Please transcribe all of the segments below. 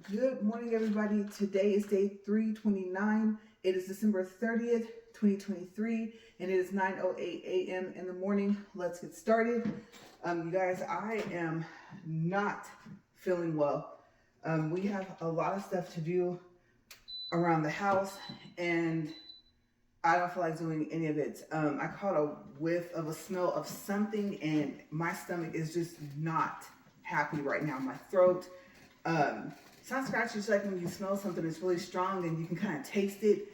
Good morning, everybody. Today is day 329. It is December 30th, 2023, and it is 9:08 a.m. in the morning. Let's get started. You guys, I am not feeling well. We have a lot of stuff to do around the house, and I don't feel like doing any of it. I caught a whiff of a smell of something, and my stomach is just not happy right now. My throat. It's not scratchy. It's like when you smell something that's really strong and you can kind of taste it.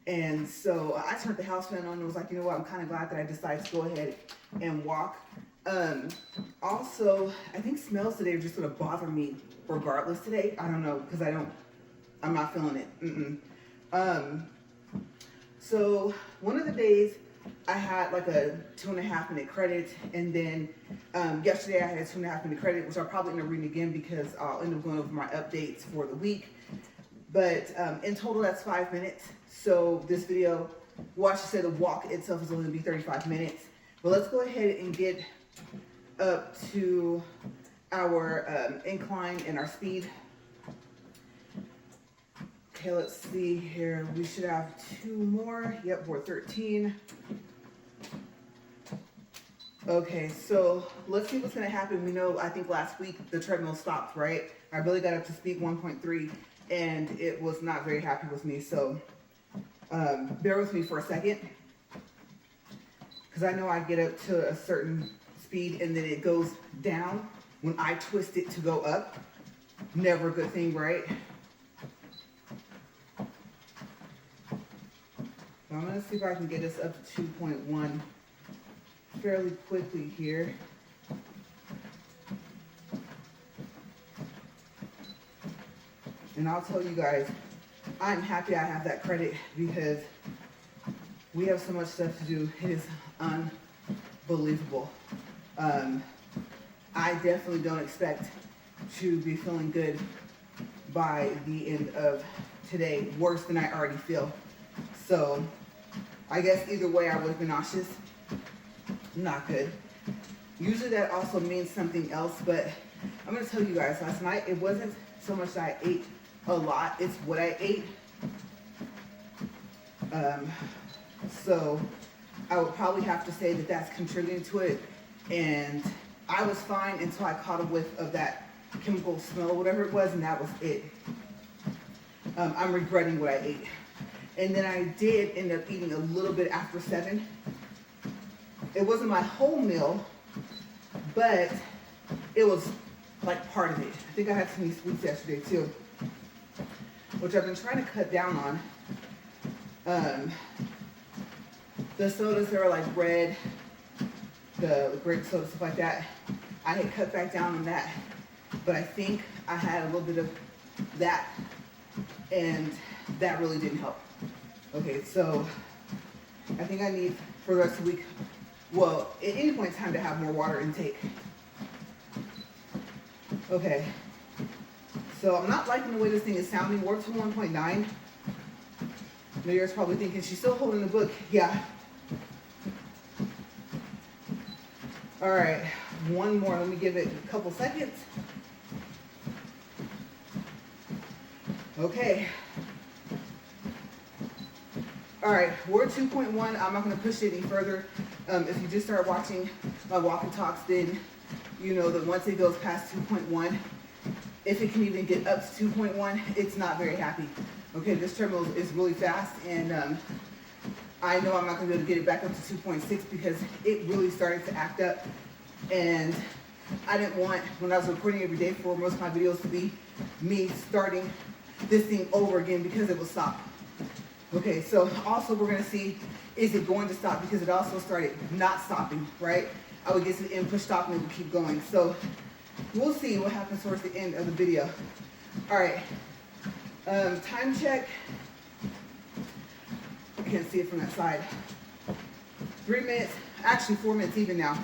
And so I turned the house fan on and was like, you know what? I'm kind of glad that I decided to go ahead and walk. Also, I think smells today are just going to bother me regardless today. I don't know because I'm not feeling it. So one of the days I had like a 2.5 minute credit, and then yesterday I had a 2.5 minute credit, which I'll probably end up reading again because I'll end up going over my updates for the week. But in total, that's 5 minutes. So this video, well, I should say the walk itself is only going to be 35 minutes. But let's go ahead and get up to our incline and our speed. Okay, let's see here. We should have 2 more. Yep, we're 13. Okay, so let's see what's going to happen. We know, I think last week the treadmill stopped, right? I really got up to speed 1.3 and it was not very happy with me. So bear with me for a second, because I know I get up to a certain speed and then it goes down when I twist it to go up. Never a good thing, right? I'm going to see if I can get us up to 2.1 fairly quickly here. And I'll tell you guys, I'm happy I have that credit because we have so much stuff to do. It is unbelievable. I definitely don't expect to be feeling good by the end of today, worse than I already feel. So I guess either way I would have been nauseous. Not good. Usually that also means something else, but I'm going to tell you guys, last night it wasn't so much that I ate a lot, it's what I ate. So I would probably have to say that that's contributing to it, and I was fine until I caught a whiff of that chemical smell, whatever it was, and that was it. I'm regretting what I ate. And then I did end up eating a little bit after 7. It wasn't my whole meal, but it was like part of it. I think I had some sweets yesterday too, which I've been trying to cut down on. The sodas that are like red, the grape soda, stuff like that, I had cut back down on that, but I think I had a little bit of that, and that really didn't help. Okay, so I think I need for the rest of the week, well, at any point in time, to have more water intake. Okay, so I'm not liking the way this thing is sounding. We're to 1.9. Now you're probably thinking, she's still holding the book. Yeah. All right, one more. Let me give it a couple seconds. Okay. All right, we're 2.1. I'm not going to push it any further. If you just start watching my walk and talks, then you know that once it goes past 2.1, if it can even get up to 2.1, it's not very happy. Okay, this treadmill is really fast, and I know I'm not going to be able to get it back up to 2.6 because it really started to act up. And I didn't want, when I was recording every day for most of my videos, to be me starting this thing over again because it will stop. Okay, so also we're going to see, is it going to stop? Because it also started not stopping, right? I would get to the end, push stop, and it would keep going. So we'll see what happens towards the end of the video. All right, time check. I can't see it from that side. 3 minutes, actually 4 minutes even now.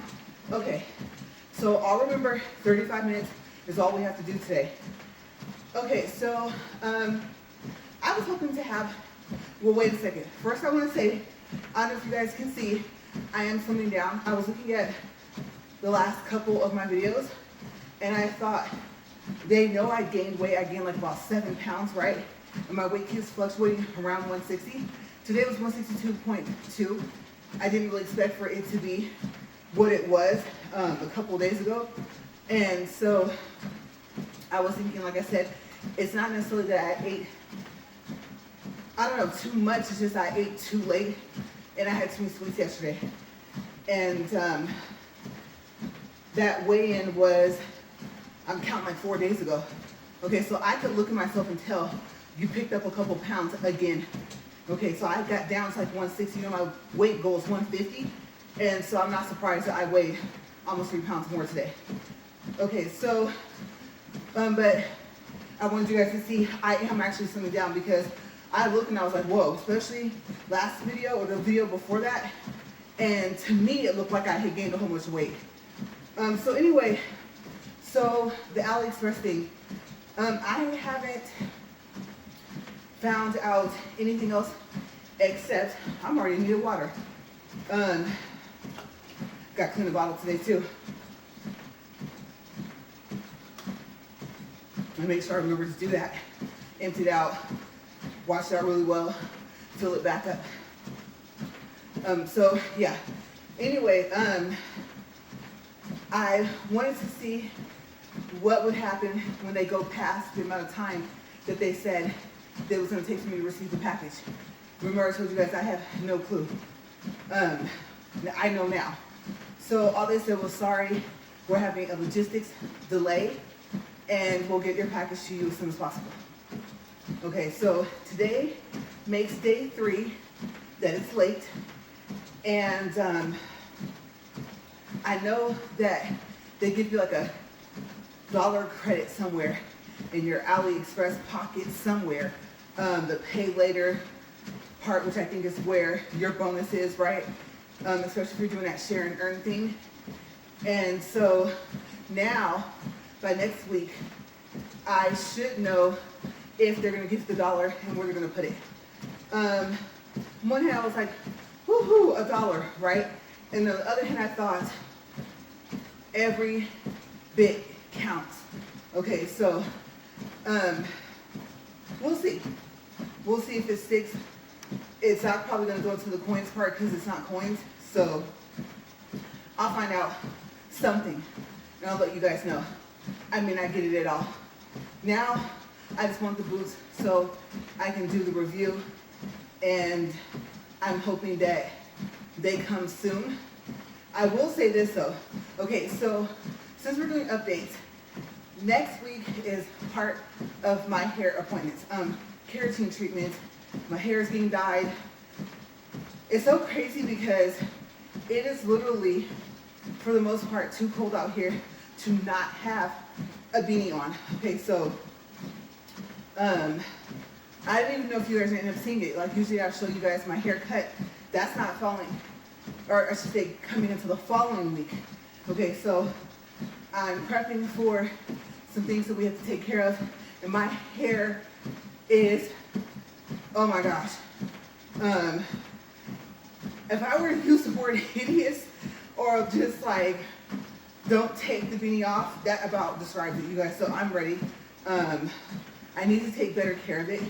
Okay, so I'll remember 35 minutes is all we have to do today. Okay, so I was hoping to have, well, wait a second. First, I want to say, I don't know if you guys can see, I am slimming down. I was looking at the last couple of my videos, and I thought They know I gained weight. I gained like about 7 pounds, right? And my weight keeps fluctuating around 160. Today was 162.2. I didn't really expect for it to be what it was a couple of days ago. And so I was thinking, like I said, it's not necessarily that I ate, I don't know, too much. It's just I ate too late and I had too many sweets yesterday. And that weigh-in was, I'm counting like 4 days ago. Okay, so I could look at myself and tell you picked up a couple pounds again. Okay, so I got down to like 160. You know, my weight goal is 150. And so I'm not surprised that I weighed almost 3 pounds more today. Okay, so, but I wanted you guys to see I am actually slimming down because I looked and I was like, whoa, especially last video or the video before that. And to me, it looked like I had gained a whole bunch of weight. So anyway, so the AliExpress thing, I haven't found out anything else except I'm already in need of water. Got to clean the bottle today too. And make sure I remember to do that. Empty it out, wash it out really well, fill it back up. So yeah, anyway, I wanted to see what would happen when they go past the amount of time that they said that it was going to take for me to receive the package. Remember I told you guys I have no clue. I know now. So all they said was, sorry, we're having a logistics delay and we'll get your package to you as soon as possible. Okay, so today makes day 3 that it's late. And I know that they give you like a $1 credit somewhere in your AliExpress pocket somewhere. The pay later part, which I think is where your bonus is, right? Especially if you're doing that share and earn thing. And so now, by next week, I should know if they're gonna give the $1 and where they're gonna put it. One hand I was like, woohoo, $1, right? And on the other hand, I thought every bit counts. Okay, so we'll see. We'll see if it sticks. It's not probably gonna go into the coins part because it's not coins. So I'll find out something and I'll let you guys know. I may not get it at all. Now, I just want the boots so I can do the review, and I'm hoping that they come soon. I will say this though. Okay, so since we're doing updates, next week is part of my hair appointments. Keratin treatment. My hair is getting dyed. It's so crazy because it is literally, for the most part, too cold out here to not have a beanie on. Okay, so I didn't even know if you guys ended up seeing it. Like usually I show you guys my haircut. That's not falling, or I should say coming into the following week. Okay, so I'm prepping for some things that we have to take care of. And my hair is, oh my gosh. If I were to use the word hideous or just like, don't take the beanie off, that about describes it, you guys. So I'm ready. I need to take better care of it.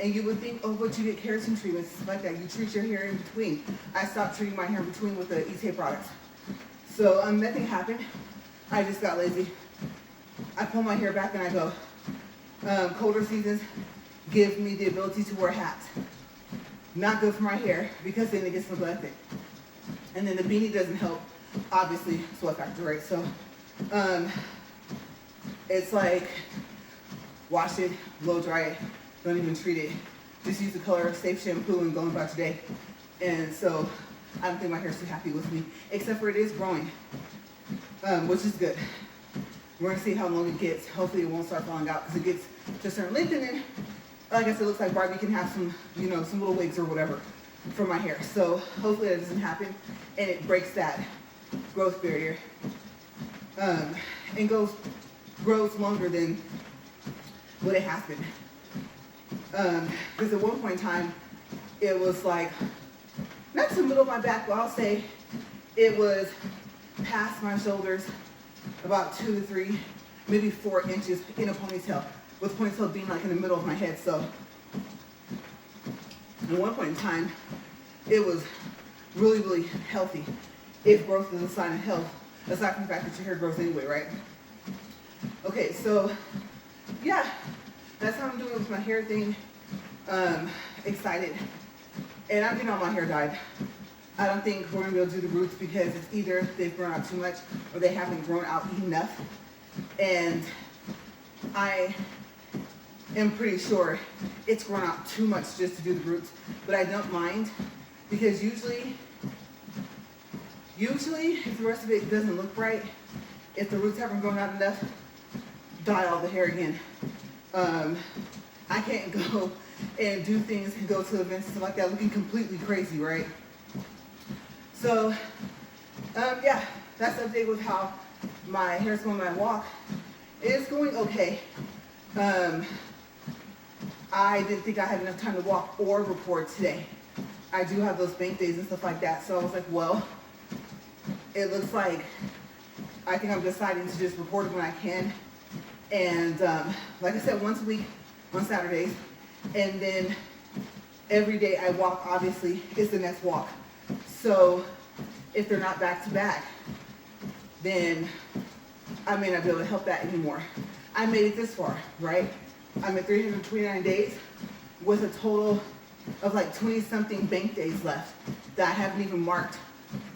And you would think, oh, but you get keratin treatments like that. You treat your hair in between. I stopped treating my hair in between with the E-Tape products. So nothing happened. I just got lazy. I pull my hair back and I go, colder seasons give me the ability to wear hats. Not good for my hair because then it gets neglected. And then the beanie doesn't help, obviously, sweat factor, right? So it's like, wash it, blow dry it, don't even treat it. Just use the color safe shampoo and go about your day. And so I don't think my hair's too happy with me, except for it is growing, which is good. We're gonna see how long it gets. Hopefully it won't start falling out because it gets to a certain length, and then, like I said, it looks like Barbie can have some, you know, some little wigs or whatever for my hair. So hopefully that doesn't happen and it breaks that growth barrier and grows longer than what it has been. Because at one point in time, it was like, not to the middle of my back, but I'll say it was past my shoulders, about 2 to 3. maybe 4 inches in a ponytail, with ponytail being like in the middle of my head. So at one point in time, it was really, really healthy. If growth is a sign of health, aside from the fact that your hair grows anyway, right? Okay, so yeah, that's how I'm doing with my hair thing. Excited. And I'm getting all my hair dyed. I don't think we're gonna be able to do the roots because it's either they've grown out too much or they haven't grown out enough. And I am pretty sure it's grown out too much just to do the roots, but I don't mind because usually if the rest of it doesn't look right, if the roots haven't grown out enough, dye all the hair again. I can't go and do things and go to events and stuff like that looking completely crazy, right? So, yeah, that's the update with how my hair's going. My walk is going okay. I didn't think I had enough time to walk or record today. I do have those bank days and stuff like that, so I was like, well, it looks like I think I'm deciding to just record it when I can. And like I said, once a week on Saturdays, and then every day I walk, obviously, is the next walk. So if they're not back to back, then I may not be able to help that anymore. I made it this far, right? I'm at 329 days with a total of like 20 something bank days left that I haven't even marked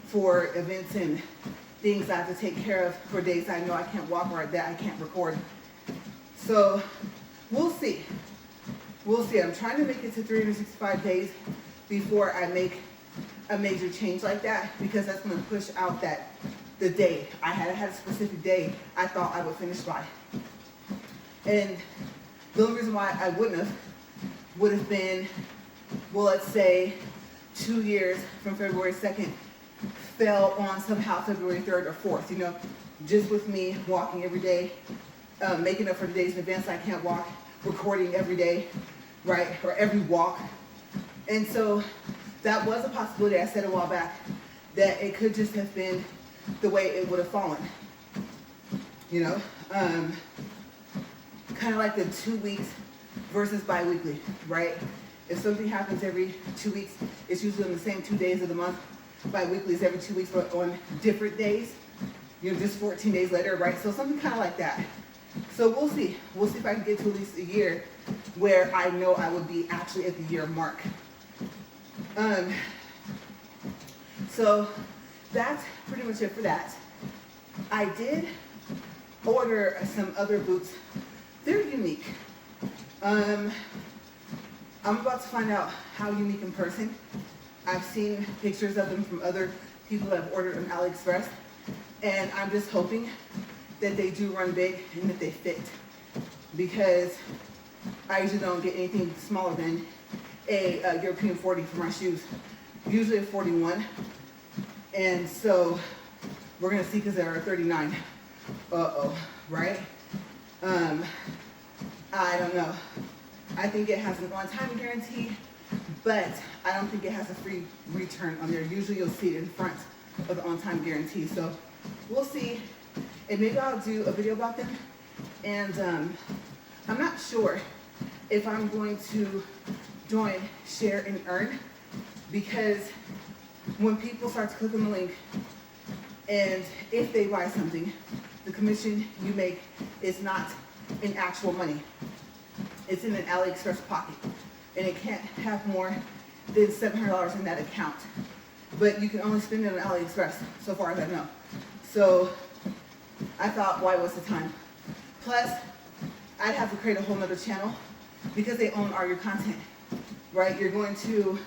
for events and things I have to take care of for days I know I can't walk or that I can't record. So we'll see. We'll see. I'm trying to make it to 365 days before I make a major change like that, because that's going to push out the day. I had a specific day I thought I would finish by. And the only reason why I wouldn't have would have been, well, let's say 2 years from February 2nd fell on somehow February 3rd or 4th, you know, just with me walking every day, making up for the days in advance I can't walk, recording every day, right, or every walk. And so that was a possibility. I said a while back that it could just have been the way it would have fallen, you know, kind of like the 2 weeks versus bi-weekly, right? If something happens every 2 weeks, it's usually on the same 2 days of the month. Bi-weekly is every 2 weeks, but on different days, you know, just 14 days later, right? So something kind of like that. So we'll see. We'll see if I can get to at least a year where I know I would be actually at the year mark. So that's pretty much it for that. I did order some other boots. They're unique. I'm about to find out how unique in person. I've seen pictures of them from other people that have ordered on AliExpress, and I'm just hoping that they do run big and that they fit, because I usually don't get anything smaller than a European 40 for my shoes, usually a 41, and so we're gonna see, because they're a 39. Right? I don't know. I think it has an on-time guarantee, but I don't think it has a free return on there. Usually you'll see it in front of the on-time guarantee. So we'll see, and maybe I'll do a video about them. And I'm not sure if I'm going to join Share and Earn, because when people start to click on the link, and if they buy something, the commission you make is not in actual money. It's in an AliExpress pocket, and it can't have more than $700 in that account. But you can only spend it on AliExpress, so far as I know. So I thought, why waste the time? Plus, I'd have to create a whole nother channel, because they own all your content, right? You're going to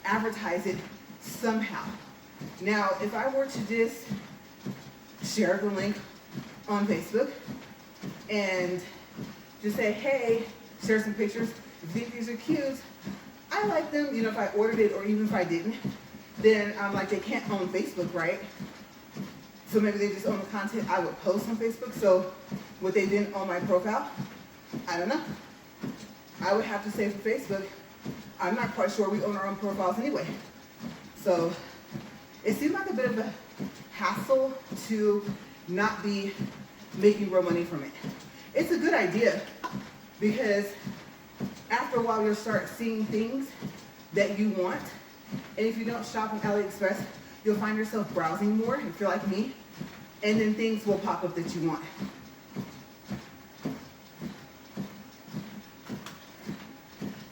advertise it somehow. Now, if I were to just share the link on Facebook and just say, hey, share some pictures, if you think these are cute, I like them, you know, if I ordered it or even if I didn't, then I'm like, they can't own Facebook, right? So maybe they just own the content I would post on Facebook. So would they then own my profile? I don't know. I would have to say for Facebook, I'm not quite sure we own our own profiles anyway. So it seems like a bit of a hassle to not be making real money from it. It's a good idea because after a while you'll start seeing things that you want. And if you don't shop on AliExpress, you'll find yourself browsing more if you're like me. And then things will pop up that you want.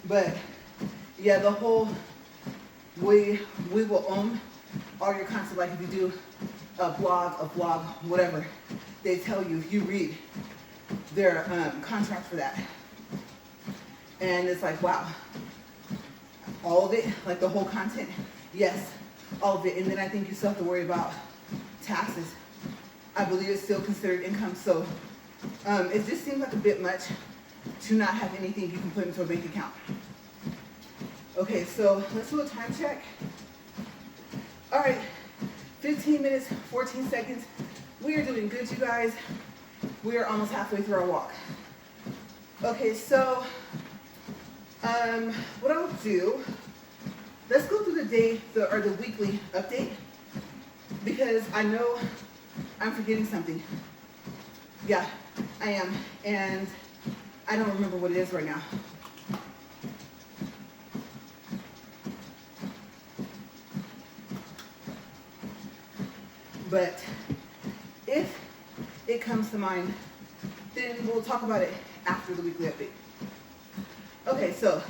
But yeah, the whole we will own all your content. Like if you do a vlog, whatever, they tell you if you read their contract for that. And it's like, wow, all of it, like the whole content, yes, all of it. And then I think you still have to worry about taxes. I believe it's still considered income. So it just seems like a bit much to not have anything you can put into a bank account. Okay, so let's do a time check. All right, 15 minutes, 14 seconds. We are doing good, you guys. We are almost halfway through our walk. Okay, so what I'll do, let's go through the day, or the weekly update, because I know I'm forgetting something. Yeah, I am, and I don't remember what it is right now. But if it comes to mind, then we'll talk about it after the weekly update. Okay, so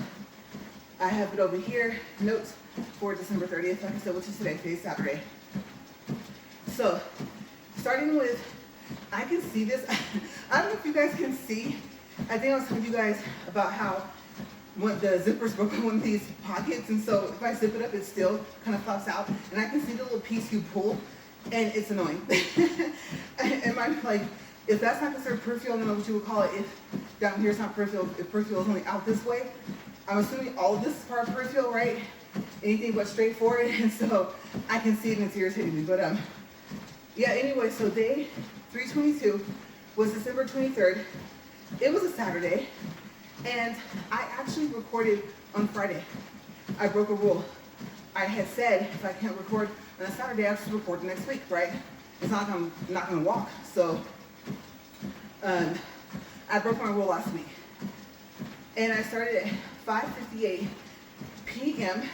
I have it over here, notes for December 30th, like I said, which is today. Today's Saturday. So, starting with, I can see this. I don't know if you guys can see. I think I was telling you guys about how when the zippers broke on one of these pockets, and so if I zip it up, it still kind of pops out, and I can see the little piece you pull, and it's annoying. And I'm like, if that's not considered peripheral, I don't know what you would call it. If down here it's not peripheral, if peripheral is only out this way, I'm assuming all of this is part of peripheral, right? Anything but straight forward, and so I can see it and it's irritating me. But yeah, anyway, so day 322 was December 23rd. It was a Saturday, and I actually recorded on Friday. I broke a rule. I had said if I can't record on a Saturday, I have to record the next week, right? It's not like I'm not gonna walk. So I broke my rule last week, and I started at 5:58 p.m.,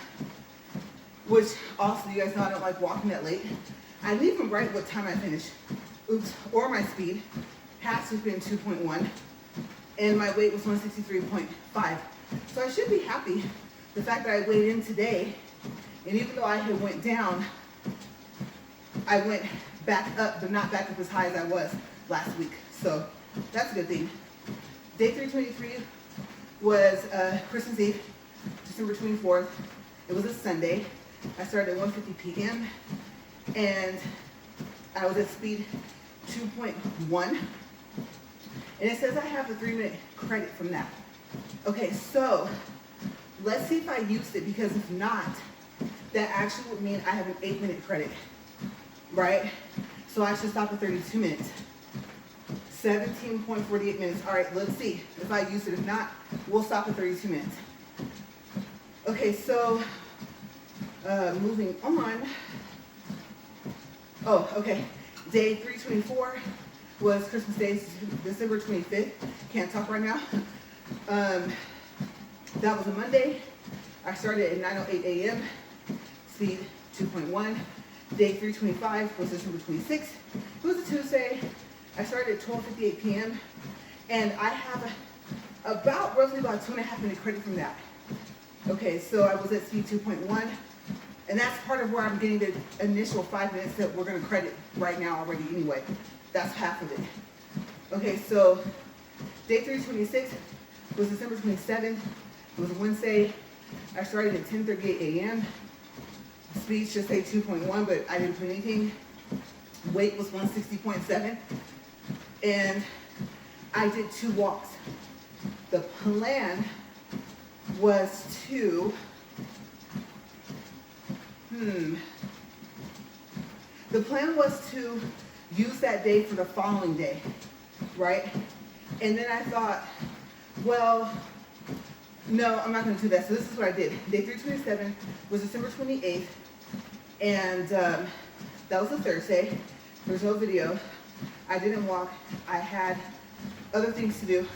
which also, you guys know I don't like walking that late. I didn't even write what time I finished. Oops, or my speed. Has to have been 2.1, and my weight was 163.5. So I should be happy the fact that I weighed in today, and even though I had went down, I went back up, but not back up as high as I was last week. So that's a good thing. Day 323 was Christmas Eve, December 24th. It was a Sunday. I started at 1:50 p.m. and I was at speed 2.1. And it says I have a 3-minute credit from that. Okay, so let's see if I used it, because if not, that actually would mean I have an 8-minute credit, right? So I should stop at 32 minutes. 17.48 minutes. All right, let's see if I use it. If not, we'll stop at 32 minutes. Okay, so moving on. Oh, okay. Day 324 was Christmas Day, December 25th. Can't talk right now. That was a Monday. I started at 9:08 a.m. Speed 2.1. Day 325 was December 26th. It was a Tuesday. I started at 12:58 p.m. and I have roughly about 2.5 minute credit from that. Okay, so I was at speed 2.1, and that's part of where I'm getting the initial 5 minutes that we're going to credit right now already anyway. That's half of it. Okay, so day 326 was December 27th. It was a Wednesday. I started at 10:38 a.m. Speed should say 2.1, but I didn't put anything. Weight was 160.7. And I did 2 walks. The plan was to, the plan was to use that day for the following day, right? And then I thought, well, no, I'm not going to do that. So this is what I did. Day 327 was December 28th, and that was a Thursday. There's no video. I didn't walk. I had other things to do,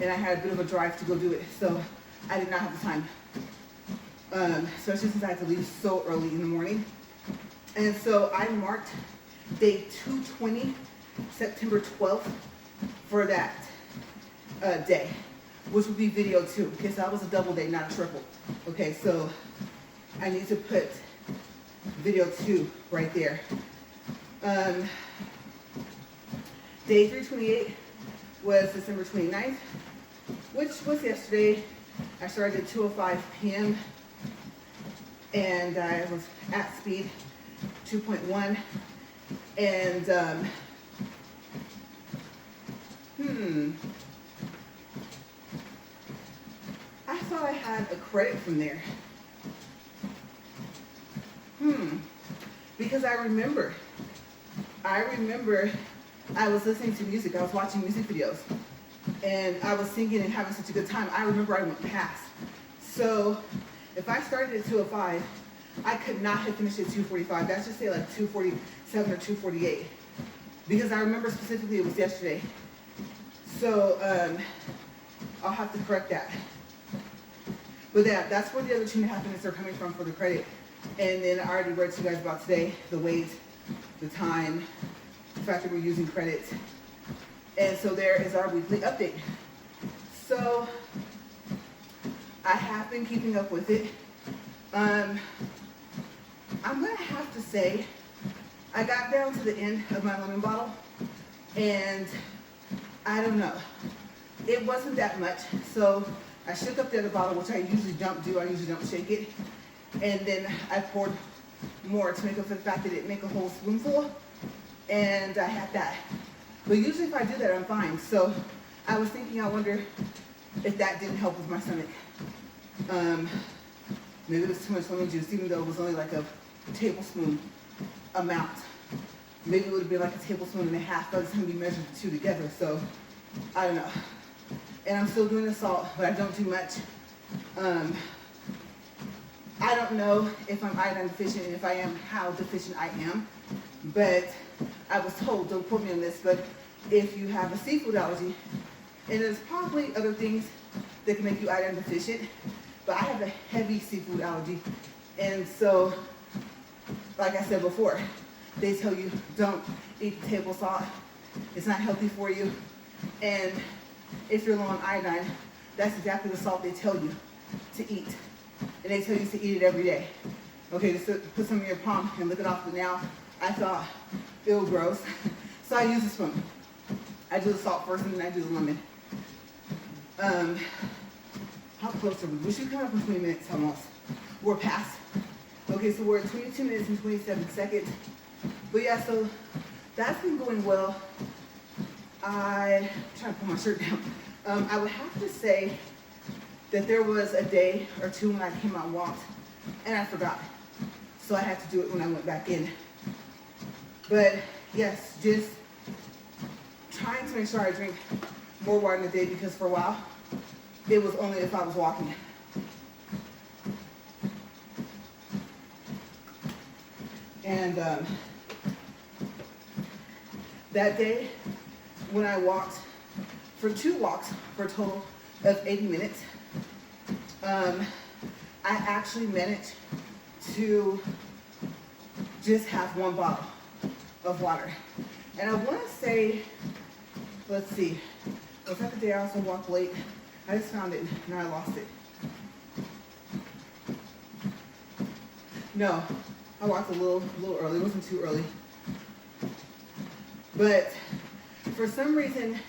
and I had a bit of a drive to go do it. So I did not have the time, especially since I had to leave so early in the morning. And so I marked day 220, September 12th, for that day, which would be video 2. Okay, so that was a double day, not a triple. Okay, so I need to put video 2 right there. Day 328 was December 29th, which was yesterday. I started at 2:05 p.m. and I was at speed 2.1. And I thought I had a credit from there. Because I remember I was listening to music, I was watching music videos, and I was singing and having such a good time. I remember I went past. So if I started at 2:05, I could not have finished at 2:45. That's just say like 2:47 or 2:48. Because I remember specifically it was yesterday. So I'll have to correct that. But that's where the other 2.5 minutes are coming from for the credit. And then I already read to you guys about today, the weight, the time, the fact that we're using credit. And so there is our weekly update. So I have been keeping up with it. I'm gonna have to say, I got down to the end of my lemon bottle, and I don't know, it wasn't that much. So I shook up the other bottle, which I usually don't do. I usually don't shake it. And then I poured more to make up for the fact that it didn't make a whole spoonful. And I had that. But usually if I do that, I'm fine. So I was thinking, I wonder if that didn't help with my stomach. Maybe it was too much lemon juice, even though it was only like a tablespoon amount. Maybe it would have been like a tablespoon and a half by the time we measured the two together. So I don't know. And I'm still doing the salt, but I don't do much. I don't know if I'm iodine deficient, and if I am, how deficient I am. But I was told, don't quote me on this, but if you have a seafood allergy, and there's probably other things that can make you iodine deficient, but I have a heavy seafood allergy. And so, like I said before, they tell you don't eat table salt. It's not healthy for you. And if you're low on iodine, that's exactly the salt they tell you to eat. And they tell you to eat it every day. Okay, just put some in your palm and lick it off. But now I thought it was gross. So I use a spoon. I do the salt first and then I do the lemon. How close are we? We should come up in 20 minutes almost. We're past. Okay, so we're at 22 minutes and 27 seconds. But yeah, so that's been going well. I'm trying to pull my shirt down. I would have to say that there was a day or two when I came out and walked and I forgot. So I had to do it when I went back in. But yes, just trying to make sure I drink more water in a day, because for a while, it was only if I was walking. And that day, when I walked for 2 walks for a total of 80 minutes, I actually managed to just have 1 bottle of water. And I want to say, let's see, was that the day I also walked late? I just found it and I lost it. No, I walked a little early. It wasn't too early. But for some reason,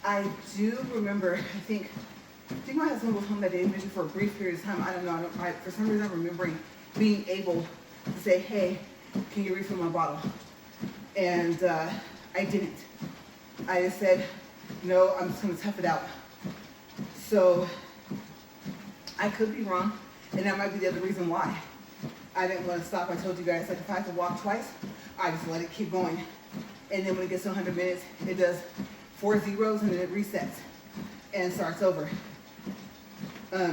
I do remember, I think my husband was home that day, maybe for a brief period of time. I don't know. For some reason, I'm remembering being able to say, hey, can you refill my bottle? And I didn't. I just said, no, I'm just going to tough it out. So I could be wrong, and that might be the other reason why I didn't want to stop. I told you guys, like, if I have to walk twice, I just let it keep going. And then when it gets to 100 minutes, it does 4 zeros, and then it resets and starts over.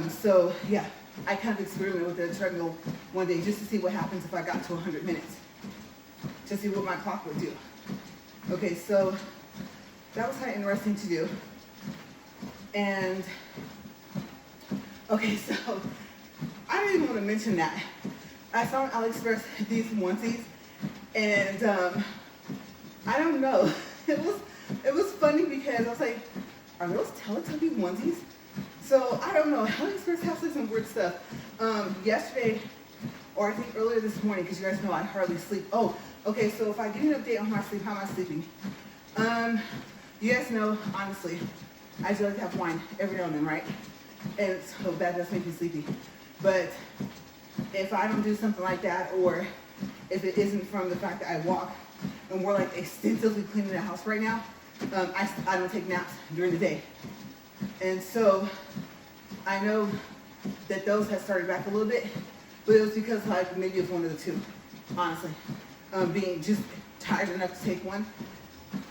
So yeah, I kind of experimented with the treadmill one day just to see what happens if I got to 100 minutes, to see what my clock would do. Okay, so that was kind of interesting to do. And, okay, so I don't even want to mention that. I saw on AliExpress these onesies, and I don't know. It was funny because I was like, are those Teletubby onesies? So I don't know. AliExpress has some weird stuff. Yesterday, or I think earlier this morning, because you guys know I hardly sleep. Oh, okay. So if I give you an update on my sleep, how am I sleeping? You guys know, honestly, I do like to have wine every now and then, right? And so that does make me sleepy. But if I don't do something like that, or if it isn't from the fact that I walk, and we're like extensively cleaning the house right now, I don't take naps during the day. And so I know that those have started back a little bit, but it was because like maybe it's one of the two, honestly. Being just tired enough to take one.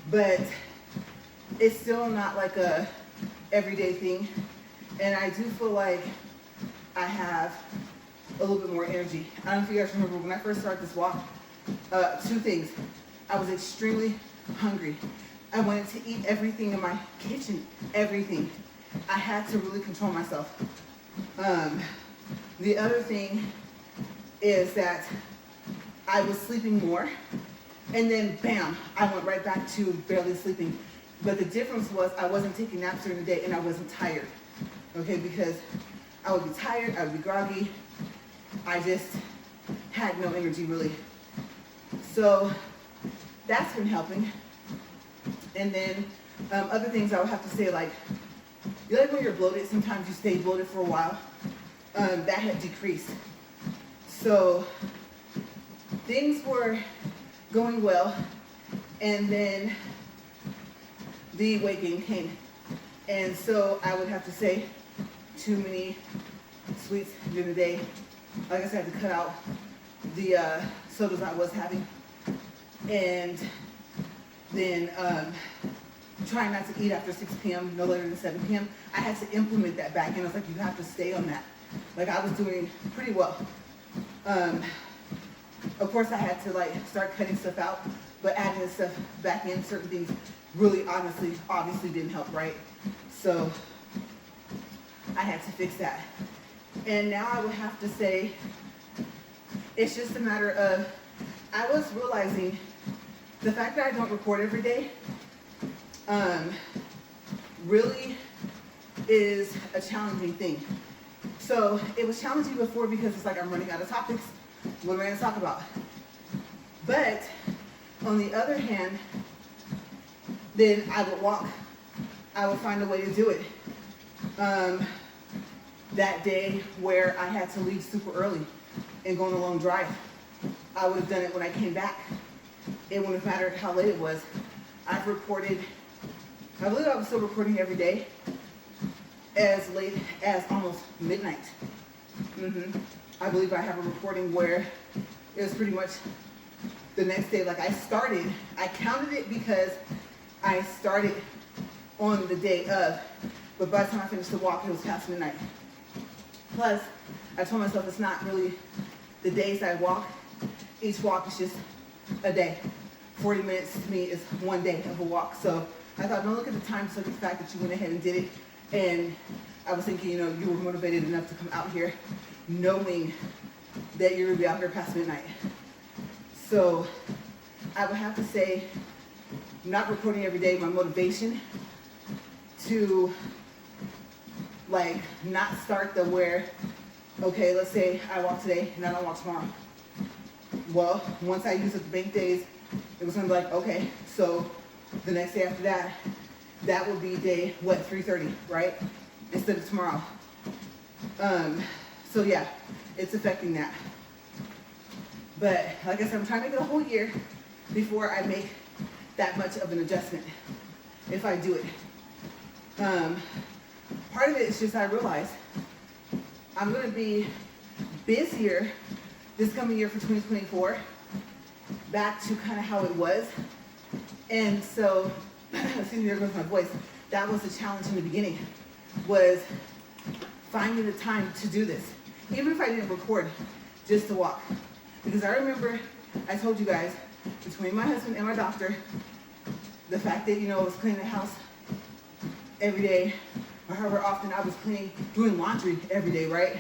But it's still not like a everyday thing. And I do feel like I have a little bit more energy. I don't know if you guys remember when I first started this walk, two things. I was extremely hungry. I wanted to eat everything in my kitchen, everything. I had to really control myself. The other thing is that I was sleeping more, and then bam, I went right back to barely sleeping. But the difference was I wasn't taking naps during the day, and I wasn't tired. Okay, because I would be tired, I would be groggy. I just had no energy really. So that's been helping. And then other things I would have to say, like, you know, like when you're bloated, sometimes you stay bloated for a while. That had decreased. So things were going well, and then the weight gain came. And so I would have to say too many sweets during the day. Like I said, I had to cut out the sodas I was having. And then trying not to eat after 6 p.m., no later than 7 p.m. I had to implement that back in. I was like, you have to stay on that. Like I was doing pretty well. Of course I had to like start cutting stuff out, but adding this stuff back in, certain things really obviously didn't help, right? So I had to fix that. And now I would have to say, it's just a matter of, I was realizing the fact that I don't record every day really is a challenging thing. So it was challenging before because it's like I'm running out of topics. What am I going to talk about? But on the other hand, then I would walk. I would find a way to do it. That day where I had to leave super early and go on a long drive, I would have done it when I came back. It wouldn't have mattered how late it was. I've recorded, I believe I was still recording every day as late as almost midnight. I believe I have a recording where it was pretty much the next day. Like I counted it because I started on the day of, but by the time I finished the walk, it was past midnight. Plus, I told myself it's not really the days I walk. Each walk is just a day. 40 minutes to me is one day of a walk. So I thought, don't look at the time, just look at the fact that you went ahead and did it. And I was thinking, you know, you were motivated enough to come out here knowing that you're gonna be out here past midnight. So I would have to say, not recording every day, my motivation to like not start the where, okay, let's say I walk today and I don't walk tomorrow. Well, once I use up the bank days, it was gonna be like, okay, so the next day after that, that would be day, 3:30, right? Instead of tomorrow. So yeah, it's affecting that. But like I said, I'm trying to make it a whole year before I make that much of an adjustment, if I do it. Part of it is just I realize I'm gonna be busier this coming year for 2024, back to kind of how it was. And so, excuse me, there goes my voice. That was the challenge in the beginning, was finding the time to do this. Even if I didn't record, just to walk. Because I remember, I told you guys, between my husband and my doctor, the fact that, I was cleaning the house every day, or however often I was doing laundry every day, right?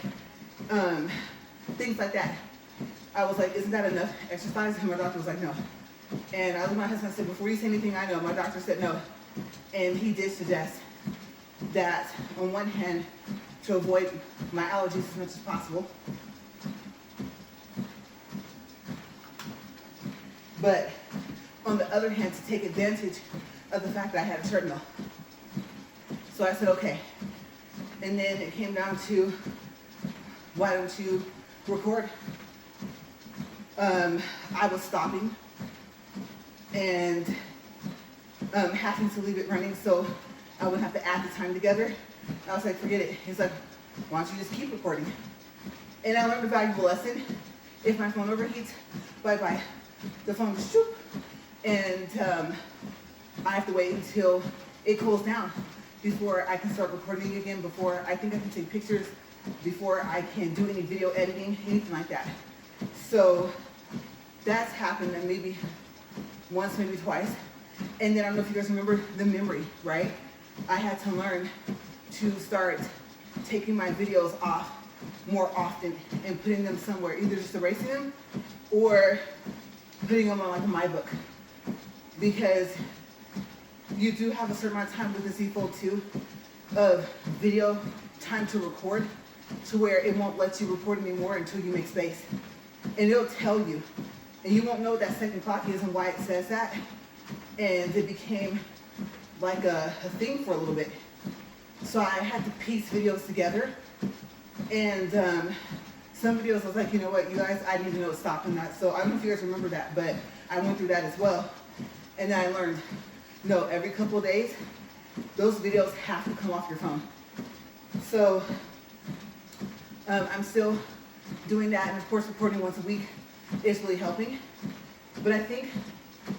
Things like that. I was like, isn't that enough exercise? And my doctor was like, no. And I looked at my husband and said, before you say anything, I know. My doctor said no. And he did suggest that, on one hand, to avoid my allergies as much as possible, but on the other hand, to take advantage of the fact that I had a treadmill. So I said, okay. And then it came down to, why don't you record? I was stopping and having to leave it running so I wouldn't have to add the time together. I was like, forget it. He's like, why don't you just keep recording? And I learned a valuable lesson. If my phone overheats, bye-bye. The phone goes shoop, and I have to wait until it cools down before I can start recording again, before I think I can take pictures, before I can do any video editing, anything like that. So that's happened maybe once, maybe twice. And then I don't know if you guys remember the memory, right? I had to learn to start taking my videos off more often and putting them somewhere, either just erasing them or putting them on like a My Book. Because you do have a certain amount of time with the Z Fold 2 of video time to record, to where it won't let you record anymore until you make space. And it'll tell you. And you won't know what that second clock is and why it says that. And it became like a thing for a little bit. So I had to piece videos together. And some videos I was like, you know what, you guys, I need to know stopping that. So I don't know if you guys remember that, but I went through that as well. And then I learned, no, every couple of days, those videos have to come off your phone. So I'm still doing that, and of course recording once a week is really helping. But I think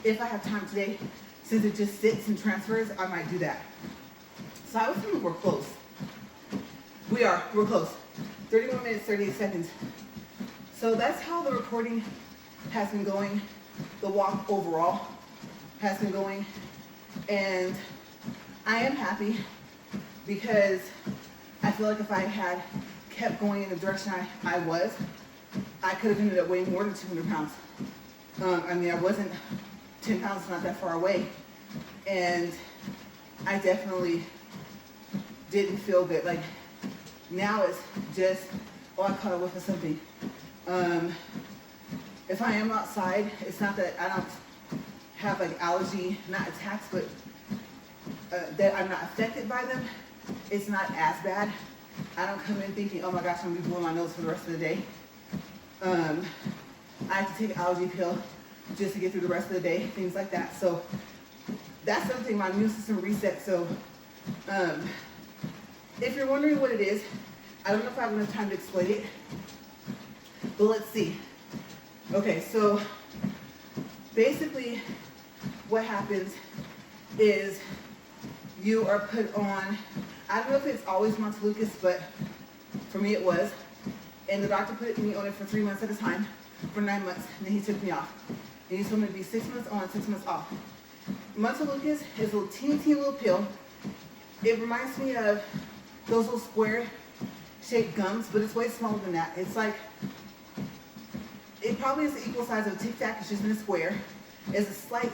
if I have time today, since it just sits and transfers, I might do that. So I was thinking we're close. We're close. 31 minutes, 38 seconds. So that's how the recording has been going. The walk overall has been going. And I am happy because I feel like if I had kept going in the direction I was, I could have ended up weighing more than 200 pounds. I mean, I wasn't 10 pounds, not that far away. And I definitely didn't feel good. Like, now it's just, oh, I caught a whiff of something. If I am outside, it's not that I don't have like allergy, not attacks, but that I'm not affected by them. It's not as bad. I don't come in thinking, oh my gosh, I'm gonna be blowing my nose for the rest of the day. I have to take an allergy pill just to get through the rest of the day, things like that. So that's something, my immune system resets. So if you're wondering what it is, I don't know if I have enough time to explain it, but let's see. Okay, so basically what happens is you are put on, I don't know if it's always Montelukis, but for me it was. And the doctor put me on it for 3 months at a time, for 9 months, and then he took me off. And he told me to be 6 months on, 6 months off. Montelukis is a teeny little pill. It reminds me of those little square shaped gums, but it's way smaller than that. It's like, it probably is the equal size of a Tic Tac, it's just in a square. There's a slight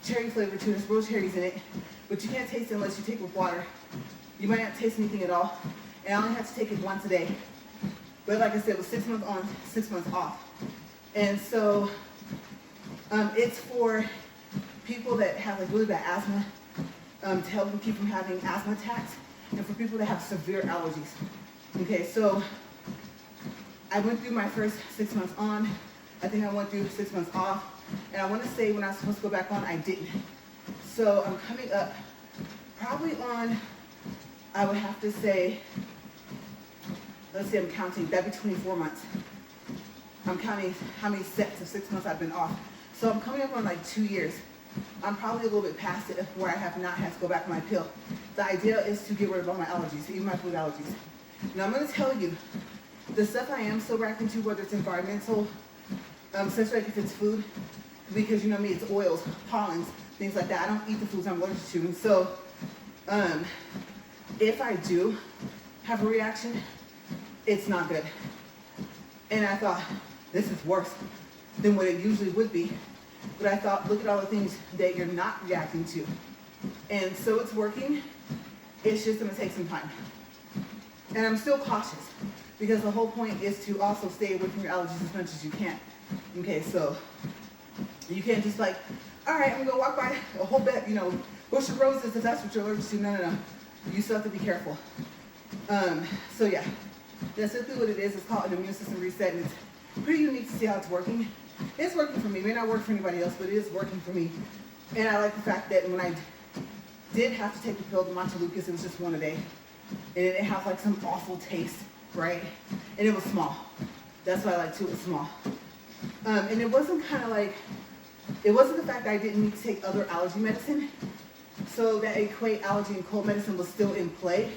cherry flavor to it, there's real cherries in it, but you can't taste it unless you take it with water. You might not taste anything at all, and I only have to take it once a day. But like I said, it was 6 months on, 6 months off. And so it's for people that have like really bad asthma, to help them keep from having asthma attacks, and for people that have severe allergies. Okay, so I went through my first 6 months on. I think I went through 6 months off. And I want to say when I was supposed to go back on, I didn't. So I'm coming up probably on, I would have to say, let's see, I'm counting, that'd be 24 months. I'm counting how many sets of 6 months I've been off. So I'm coming up on like 2 years. I'm probably a little bit past it where I have not had to go back on my pill. The idea is to get rid of all my allergies, even my food allergies. Now I'm going to tell you, the stuff I am still back into, whether it's environmental, especially like if it's food, because you know me, it's oils, pollens, things like that. I don't eat the foods I'm allergic to. And so if I do have a reaction, it's not good. And I thought, this is worse than what it usually would be. But I thought, look at all the things that you're not reacting to. And so it's working. It's just gonna take some time. And I'm still cautious because the whole point is to also stay away from your allergies as much as you can. Okay, so you can't just like, all right, I'm gonna go walk by a whole bed, bush of roses if that's what you're allergic to. No. You still have to be careful. So yeah, that's simply what it is. It's called an immune system reset, and it's pretty unique to see how it's working. It's working for me. It may not work for anybody else, but it is working for me. And I like the fact that when I did have to take the pill, the Montelukis, it was just one a day. And it didn't have like some awful taste, right? And it was small. That's what I like too, it was small. And it wasn't it wasn't the fact that I didn't need to take other allergy medicine. So that equate allergy and cold medicine was still in play,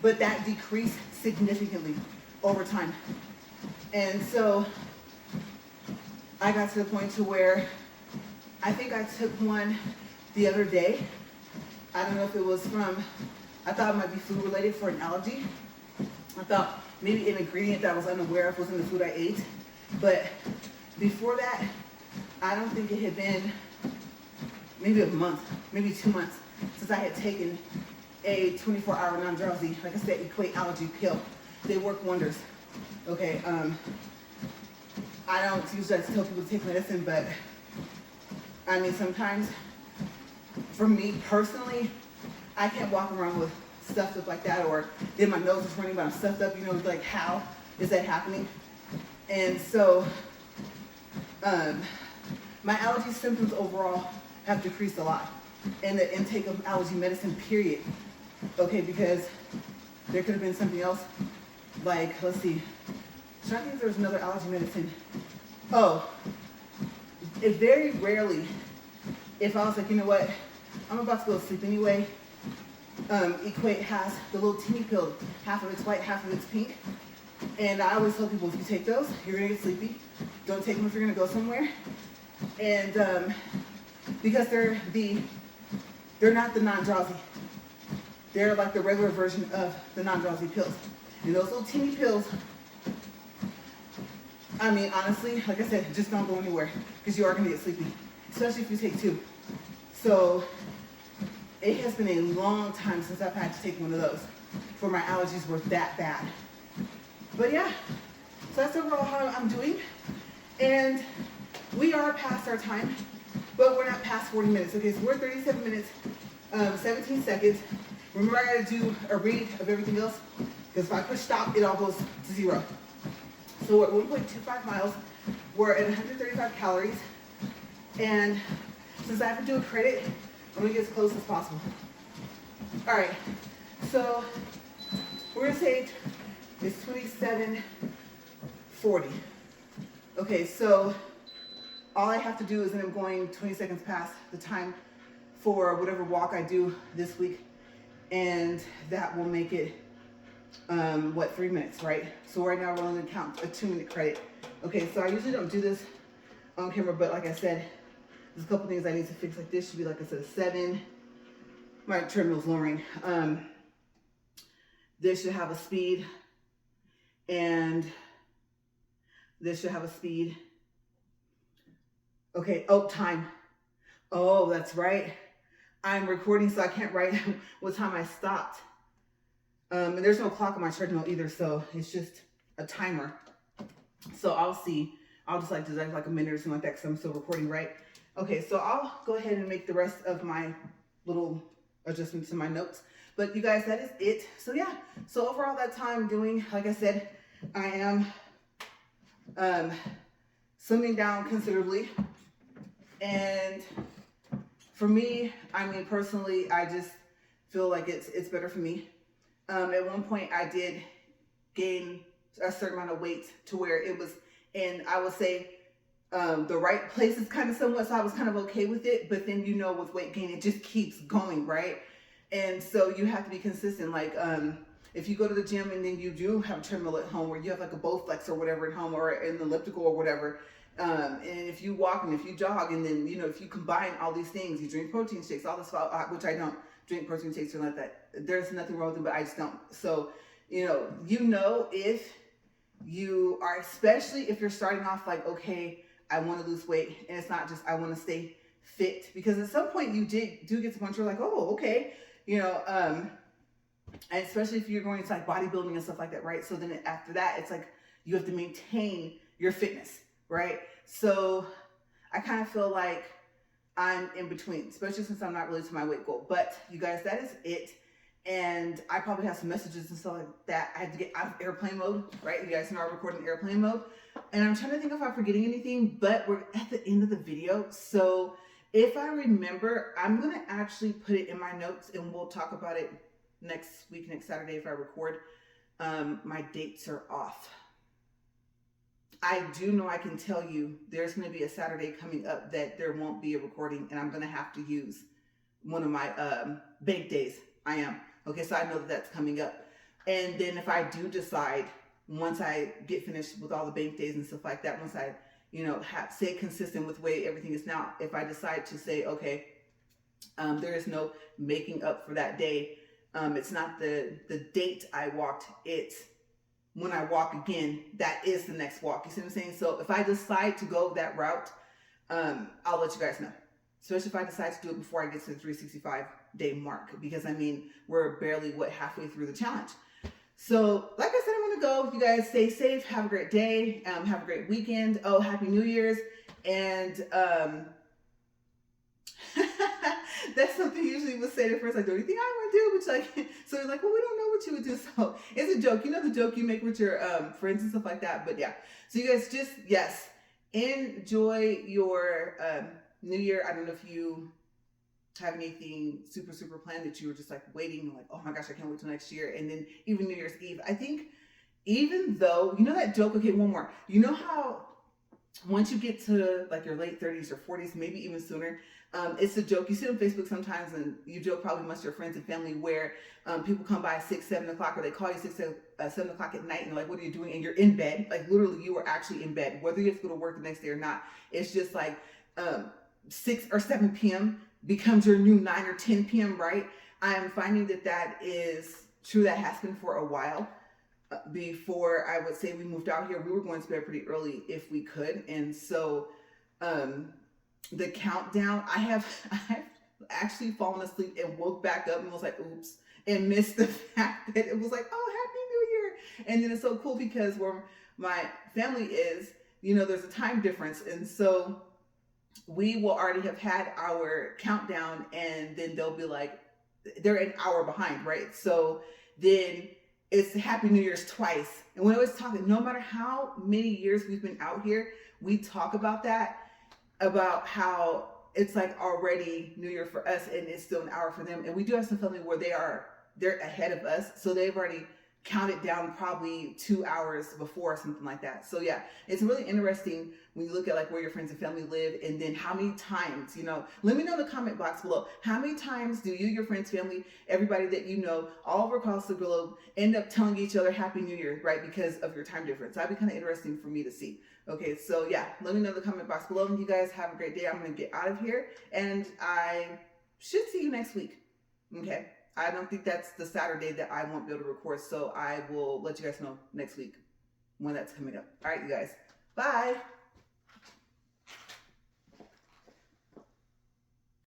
but that decreased significantly over time. And so I got to the point to where I think I took one the other day. I don't know if it was I thought it might be food related for an allergy. I thought maybe an ingredient that I was unaware of was in the food I ate. But before that, I don't think it had been maybe a month, maybe 2 months since I had taken a 24-hour non-drowsy, like I said, equate allergy pill. They work wonders. Okay, I don't usually like to tell people to take medicine, but I mean, sometimes for me personally, I can't walk around with stuffed up like that, or then my nose is running but I'm stuffed up, like how is that happening? And so my allergy symptoms overall have decreased a lot, and the intake of allergy medicine, period. Okay, because there could have been something else, like, let's see, I'm trying to think if there was another allergy medicine. Oh, it very rarely, if I was like, you know what, I'm about to go to sleep anyway, Equate has the little teeny pill, half of it's white, half of it's pink. And I always tell people, if you take those, you're gonna get sleepy. Don't take them if you're gonna go somewhere. And because they're not the non-drowsy. They're like the regular version of the non-drowsy pills. And those little teeny pills, I mean, honestly, like I said, just don't go anywhere because you are gonna get sleepy, especially if you take two. So it has been a long time since I've had to take one of those for my allergies were that bad. But yeah, so that's overall how I'm doing. And we are past our time, but we're not past 40 minutes. Okay, so we're 37 minutes, 17 seconds. Remember, I gotta do a read of everything else, because if I push stop, it all goes to 0. So we're at 1.25 miles. We're at 135 calories. And since I have to do a credit, I'm gonna get as close as possible. All right, so we're gonna say it's 27:40. Okay, so all I have to do is, and I'm going 20 seconds past the time for whatever walk I do this week, and that will make it, 3 minutes, right? So right now we're only gonna count a 2-minute credit. Okay, so I usually don't do this on camera, but like I said, there's a couple things I need to fix. Like this should be, like I said, a 7. My treadmill's lowering. This should have a speed, and this should have a speed. Okay, time. Oh, that's right. I'm recording, so I can't write what time I stopped. And there's no clock on my treadmill either, so it's just a timer. So I'll see. I'll just like do like a minute or something like that because I'm still recording, right? Okay, so I'll go ahead and make the rest of my little adjustments to my notes. But you guys, that is it. So yeah, so overall that time doing, like I said, I am slimming down considerably. And for me, I mean, personally, I just feel like it's better for me. At one point I did gain a certain amount of weight to where it was, and I would say the right places kind of somewhat, so I was kind of okay with it. But then, with weight gain, it just keeps going, right? And so you have to be consistent. Like if you go to the gym and then you do have a treadmill at home, or you have like a Bowflex or whatever at home, or an elliptical or whatever, And if you walk and if you jog, and then, if you combine all these things, you drink protein shakes, all this, which I don't drink protein shakes or like that. There's nothing wrong with them, but I just don't. So, if you are, especially if you're starting off like, okay, I want to lose weight, and it's not just I want to stay fit, because at some point you do get to the point where you're like, oh, okay, and especially if you're going into like bodybuilding and stuff like that, right? So then after that, it's like you have to maintain your fitness, right? So I kind of feel like I'm in between, especially since I'm not really to my weight goal. But you guys, that is it. And I probably have some messages and stuff like that. I had to get out of airplane mode, right? You guys know I'm recording airplane mode. And I'm trying to think if I'm forgetting anything, but we're at the end of the video. So if I remember, I'm going to actually put it in my notes and we'll talk about it next week, next Saturday if I record. My dates are off. I do know I can tell you there's going to be a Saturday coming up that there won't be a recording, and I'm going to have to use one of my bank days. I am. Okay, so I know that that's coming up. And then if I do decide, once I get finished with all the bank days and stuff like that, once I, stay consistent with the way everything is now, if I decide to say, okay, there is no making up for that day, it's not the date I walked, it's when I walk again, that is the next walk. You see what I'm saying? So if I decide to go that route, I'll let you guys know. Especially if I decide to do it before I get to the 365-day mark. Because, we're barely, halfway through the challenge. So, like I said, I'm going to go. You guys stay safe. Have a great day. Have a great weekend. Oh, Happy New Year's. And that's something usually we'll say to first, like, the only thing I want to do, which like, so they're like, well, we don't know what you would do. So it's a joke, the joke you make with your friends and stuff like that. But yeah, so you guys just, yes, enjoy your New Year. I don't know if you have anything super, super planned that you were just like waiting, like, oh my gosh, I can't wait till next year. And then even New Year's Eve, I think, even though, that joke, okay, one more, how once you get to like your late 30s or 40s, maybe even sooner, it's a joke. You see it on Facebook sometimes, and you joke probably amongst your friends and family where people come by 6, 7 o'clock, or they call you 7 o'clock at night, and like, what are you doing? And you're in bed. Like literally, you are actually in bed, whether you have to go to work the next day or not. It's just like 6 or 7 p.m. becomes your new 9 or 10 p.m. Right? I am finding that is true. That has been for a while. Before I would say we moved out here, we were going to bed pretty early if we could, and so the countdown, I've actually fallen asleep and woke back up and was like, oops, and missed the fact that it was like, oh, Happy New Year. And then it's so cool because where my family is, there's a time difference, and so we will already have had our countdown, and then they'll be like, they're an hour behind, right? So then it's Happy New Year's twice. And we always talk, no matter how many years we've been out here, we talk about that, about how it's like already New Year for us and it's still an hour for them. And we do have some family where they're ahead of us. So they've already counted down probably 2 hours before or something like that. So yeah, it's really interesting when you look at like where your friends and family live, and then how many times, let me know in the comment box below, how many times do you, your friends, family, everybody that all across the globe end up telling each other Happy New Year, right? Because of your time difference. That'd be kind of interesting for me to see. Okay, so yeah, let me know in the comment box below, and you guys have a great day. I'm going to get out of here, and I should see you next week. Okay. I don't think that's the Saturday that I won't be able to record, so I will let you guys know next week when that's coming up. All right, you guys. Bye.